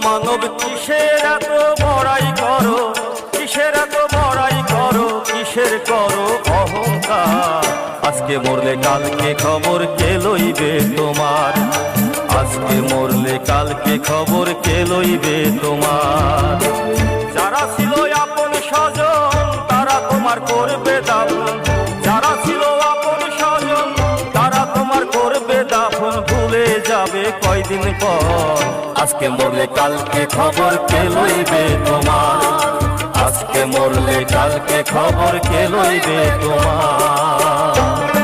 মানব কিসের এত বড়াই করো, কিসের এত বড়াই করো, কিসের করো অহংকার। আজকে মরলে কালকে খবর কে লইবে তোমার, আজকে মরলে কালকে খবর কে লইবে তোমার। যারা ছিল আপন স্বজন তারা তোমার করবে দাফন, যারা ছিল আপন স্বজন তারা তোমার করবে দাফন, ভুলে যাবে কয়দিন পর। আজকে মরলে কালকে খবর কে লইবে তোমার, আজকে মরলে কালকে খবর কে লইবে তোমার।